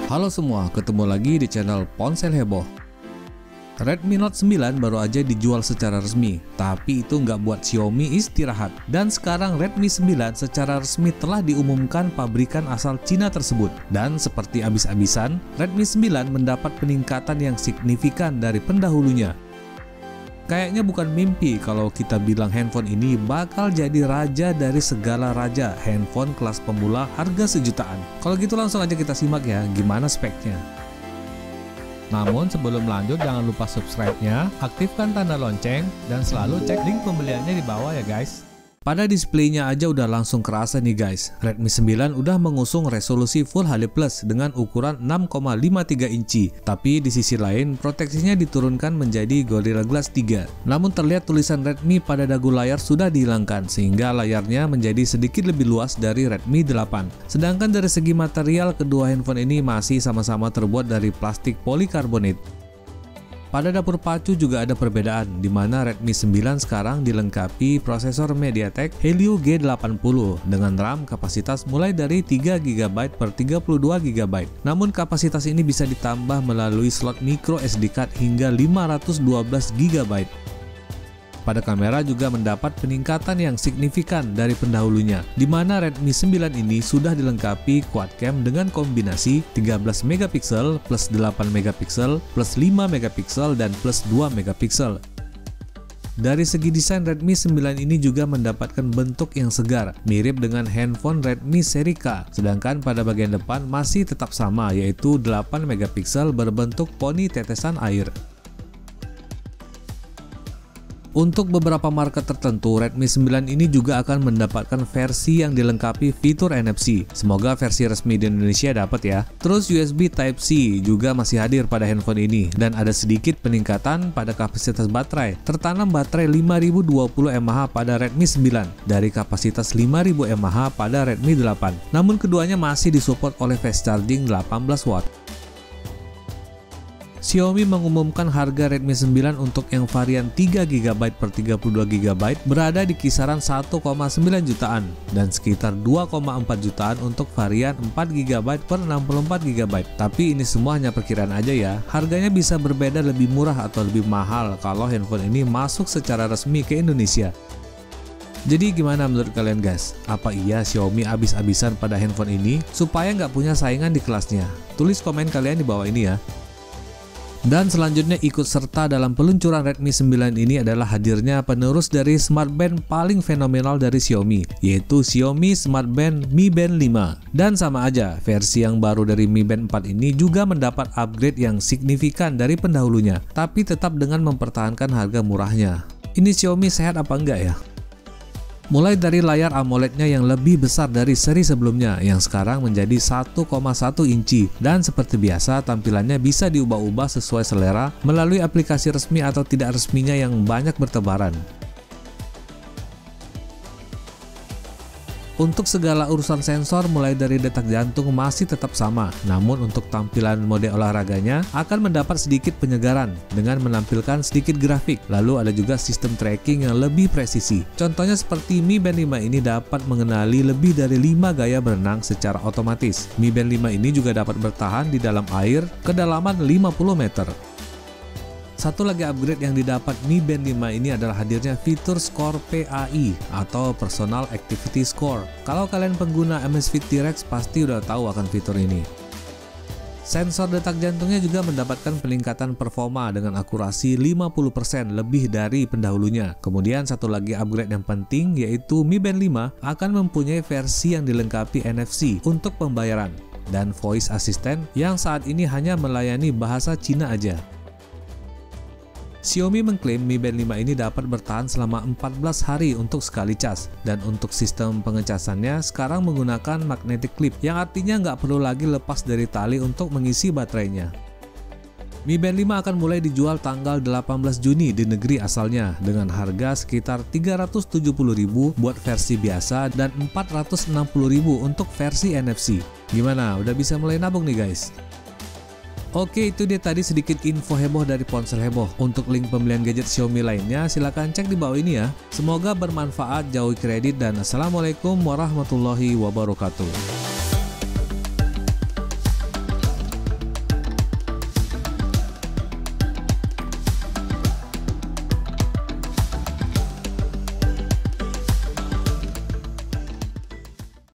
Halo semua, ketemu lagi di channel Ponsel Heboh. Redmi Note 9 baru aja dijual secara resmi, tapi itu nggak buat Xiaomi istirahat. Dan sekarang Redmi 9 secara resmi telah diumumkan pabrikan asal Cina tersebut. Dan seperti abis-abisan, Redmi 9 mendapat peningkatan yang signifikan dari pendahulunya. Kayaknya bukan mimpi kalau kita bilang handphone ini bakal jadi raja dari segala raja handphone kelas pemula harga sejutaan. Kalau gitu langsung aja kita simak ya gimana speknya. Namun sebelum lanjut jangan lupa subscribe-nya, aktifkan tanda lonceng, dan selalu cek link pembeliannya di bawah ya guys. Pada displaynya aja udah langsung kerasa nih guys, Redmi 9 udah mengusung resolusi Full HD Plus dengan ukuran 6,53 inci. Tapi di sisi lain, proteksinya diturunkan menjadi Gorilla Glass 3. Namun terlihat tulisan Redmi pada dagu layar sudah dihilangkan, sehingga layarnya menjadi sedikit lebih luas dari Redmi 8. Sedangkan dari segi material, kedua handphone ini masih sama-sama terbuat dari plastik polikarbonat. Pada dapur pacu juga ada perbedaan, di mana Redmi 9 sekarang dilengkapi prosesor MediaTek Helio G80 dengan RAM kapasitas mulai dari 3GB per 32GB. Namun kapasitas ini bisa ditambah melalui slot micro SD card hingga 512GB. Pada kamera juga mendapat peningkatan yang signifikan dari pendahulunya, di mana Redmi 9 ini sudah dilengkapi quad cam dengan kombinasi 13MP plus 8MP plus 5MP dan plus 2MP. Dari segi desain, Redmi 9 ini juga mendapatkan bentuk yang segar, mirip dengan handphone Redmi seri K. Sedangkan pada bagian depan masih tetap sama, yaitu 8MP berbentuk poni tetesan air. Untuk beberapa market tertentu, Redmi 9 ini juga akan mendapatkan versi yang dilengkapi fitur NFC. Semoga versi resmi di Indonesia dapat ya. Terus USB Type-C juga masih hadir pada handphone ini, dan ada sedikit peningkatan pada kapasitas baterai. Tertanam baterai 5020 mAh pada Redmi 9 dari kapasitas 5000 mAh pada Redmi 8. Namun keduanya masih disupport oleh fast charging 18 watt. Xiaomi mengumumkan harga Redmi 9 untuk yang varian 3GB per 32GB berada di kisaran 1,9 jutaan dan sekitar 2,4 jutaan untuk varian 4GB per 64GB. Tapi ini semua hanya perkiraan aja ya, harganya bisa berbeda lebih murah atau lebih mahal kalau handphone ini masuk secara resmi ke Indonesia. Jadi gimana menurut kalian guys? Apa iya Xiaomi abis-abisan pada handphone ini supaya nggak punya saingan di kelasnya? Tulis komen kalian di bawah ini ya. Dan selanjutnya ikut serta dalam peluncuran Redmi 9 ini adalah hadirnya penerus dari Smart Band paling fenomenal dari Xiaomi, yaitu Xiaomi Smart Band Mi Band 5. Dan sama aja, versi yang baru dari Mi Band 4 ini juga mendapat upgrade yang signifikan dari pendahulunya, tapi tetap dengan mempertahankan harga murahnya. Ini Xiaomi sehat apa enggak ya? Mulai dari layar AMOLED-nya yang lebih besar dari seri sebelumnya yang sekarang menjadi 1,1 inci, dan seperti biasa tampilannya bisa diubah-ubah sesuai selera melalui aplikasi resmi atau tidak resminya yang banyak bertebaran. Untuk segala urusan sensor mulai dari detak jantung masih tetap sama, namun untuk tampilan mode olahraganya akan mendapat sedikit penyegaran dengan menampilkan sedikit grafik. Lalu ada juga sistem tracking yang lebih presisi. Contohnya seperti Mi Band 5 ini dapat mengenali lebih dari 5 gaya berenang secara otomatis. Mi Band 5 ini juga dapat bertahan di dalam air kedalaman 50 meter. Satu lagi upgrade yang didapat Mi Band 5 ini adalah hadirnya fitur Score PAI atau Personal Activity Score. Kalau kalian pengguna Amazfit T-Rex pasti udah tahu akan fitur ini. Sensor detak jantungnya juga mendapatkan peningkatan performa dengan akurasi 50% lebih dari pendahulunya. Kemudian satu lagi upgrade yang penting yaitu Mi Band 5 akan mempunyai versi yang dilengkapi NFC untuk pembayaran dan voice assistant yang saat ini hanya melayani bahasa Cina aja. Xiaomi mengklaim Mi Band 5 ini dapat bertahan selama 14 hari untuk sekali cas, dan untuk sistem pengecasannya sekarang menggunakan magnetic clip yang artinya nggak perlu lagi lepas dari tali untuk mengisi baterainya. Mi Band 5 akan mulai dijual tanggal 18 Juni di negeri asalnya dengan harga sekitar 370.000 buat versi biasa dan 460.000 untuk versi NFC. Gimana? Udah bisa mulai nabung nih guys? Oke, itu dia tadi sedikit info heboh dari Ponsel Heboh. Untuk link pembelian gadget Xiaomi lainnya silahkan cek di bawah ini ya. Semoga bermanfaat, jauhi kredit, dan assalamualaikum warahmatullahi wabarakatuh.